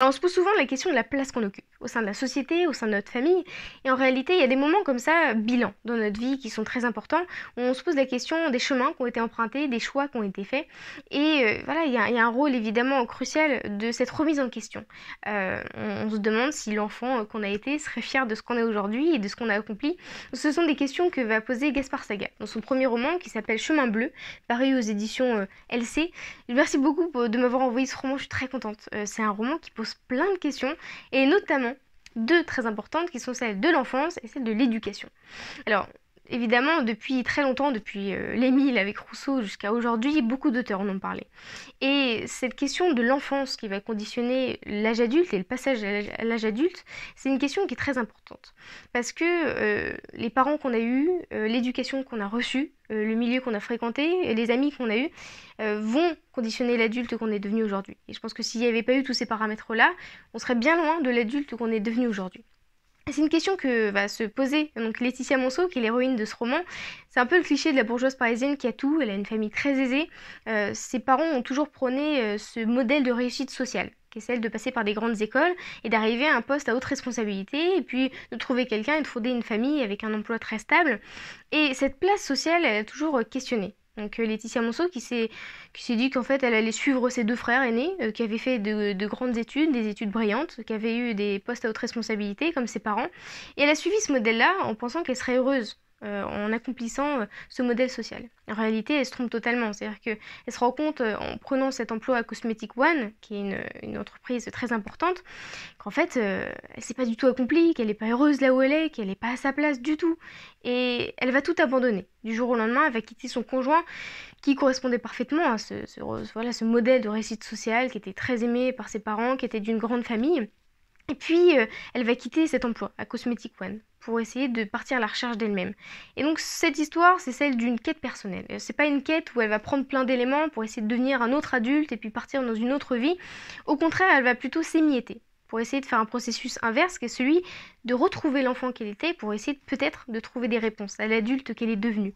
Alors, on se pose souvent la question de la place qu'on occupe au sein de la société, au sein de notre famille. Et en réalité, il y a des moments comme ça, bilan dans notre vie, qui sont très importants, où on se pose la question des chemins qui ont été empruntés, des choix qui ont été faits. Et voilà, il y a un rôle évidemment crucial de cette remise en question. On se demande si l'enfant qu'on a été serait fier de ce qu'on est aujourd'hui et de ce qu'on a accompli. Ce sont des questions que va poser Gaspard Saga dans son premier roman qui s'appelle Chemin bleu, paru aux éditions LC. Merci beaucoup de m'avoir envoyé ce roman, je suis très contente. C'est un roman qui pose plein de questions, et notamment deux très importantes qui sont celles de l'enfance et celles de l'éducation. Alors, évidemment, depuis très longtemps, depuis l'Émile avec Rousseau jusqu'à aujourd'hui, beaucoup d'auteurs en ont parlé. Et cette question de l'enfance qui va conditionner l'âge adulte et le passage à l'âge adulte, c'est une question qui est très importante. Parce que les parents qu'on a eus, l'éducation qu'on a reçue, le milieu qu'on a fréquenté, et les amis qu'on a eus, vont conditionner l'adulte qu'on est devenu aujourd'hui. Et je pense que s'il n'y avait pas eu tous ces paramètres-là, on serait bien loin de l'adulte qu'on est devenu aujourd'hui. C'est une question que va se poser donc Laetitia Monceau, qui est l'héroïne de ce roman. C'est un peu le cliché de la bourgeoise parisienne qui a tout, elle a une famille très aisée. Ses parents ont toujours prôné ce modèle de réussite sociale, qui est celle de passer par des grandes écoles et d'arriver à un poste à haute responsabilité, et puis de trouver quelqu'un et de fonder une famille avec un emploi très stable. Et cette place sociale, elle a toujours questionné. Donc Laetitia Monceau qui s'est dit qu'en fait elle allait suivre ses deux frères aînés qui avaient fait de grandes études, des études brillantes, qui avaient eu des postes à haute responsabilité comme ses parents. Et elle a suivi ce modèle-là en pensant qu'elle serait heureuse en accomplissant ce modèle social. En réalité, elle se trompe totalement. C'est-à-dire qu'elle se rend compte en prenant cet emploi à Cosmetic One, qui est une entreprise très importante, qu'en fait, elle s'est pas du tout accomplie, qu'elle n'est pas heureuse là où elle est, qu'elle n'est pas à sa place du tout. Et elle va tout abandonner. Du jour au lendemain, elle va quitter son conjoint qui correspondait parfaitement à voilà, ce modèle de réussite sociale, qui était très aimé par ses parents, qui était d'une grande famille. Et puis, elle va quitter cet emploi à Cosmetic One pour essayer de partir à la recherche d'elle-même. Et donc, cette histoire, c'est celle d'une quête personnelle. C'est pas une quête où elle va prendre plein d'éléments pour essayer de devenir un autre adulte et puis partir dans une autre vie. Au contraire, elle va plutôt s'émietter pour essayer de faire un processus inverse, qui est celui de retrouver l'enfant qu'elle était, pour essayer peut-être de trouver des réponses à l'adulte qu'elle est devenue.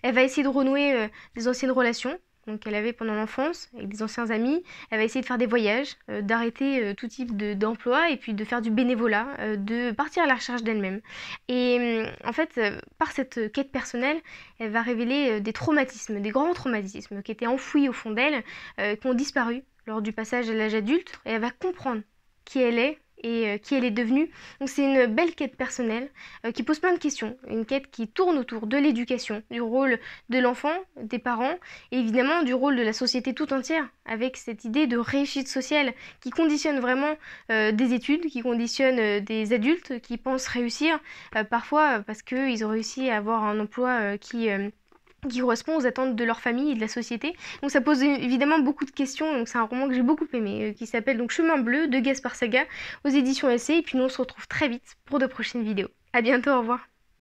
Elle va essayer de renouer des anciennes relations, donc qu'elle avait pendant l'enfance, avec des anciens amis. Elle va essayer de faire des voyages, d'arrêter tout type d'emploi, et puis de faire du bénévolat, de partir à la recherche d'elle-même. Et en fait, par cette quête personnelle, elle va révéler des traumatismes, des grands traumatismes qui étaient enfouis au fond d'elle, qui ont disparu lors du passage à l'âge adulte, et elle va comprendre qui elle est et qui elle est devenue. Donc c'est une belle quête personnelle qui pose plein de questions, une quête qui tourne autour de l'éducation, du rôle de l'enfant, des parents, et évidemment du rôle de la société tout entière, avec cette idée de réussite sociale qui conditionne vraiment des études, qui conditionne des adultes qui pensent réussir, parfois parce qu'ils ont réussi à avoir un emploi qui correspond aux attentes de leur famille et de la société. Donc ça pose évidemment beaucoup de questions, donc c'est un roman que j'ai beaucoup aimé, qui s'appelle donc Chemin bleu de Gaspard Saga aux éditions LC, et puis nous on se retrouve très vite pour de prochaines vidéos. À bientôt, au revoir.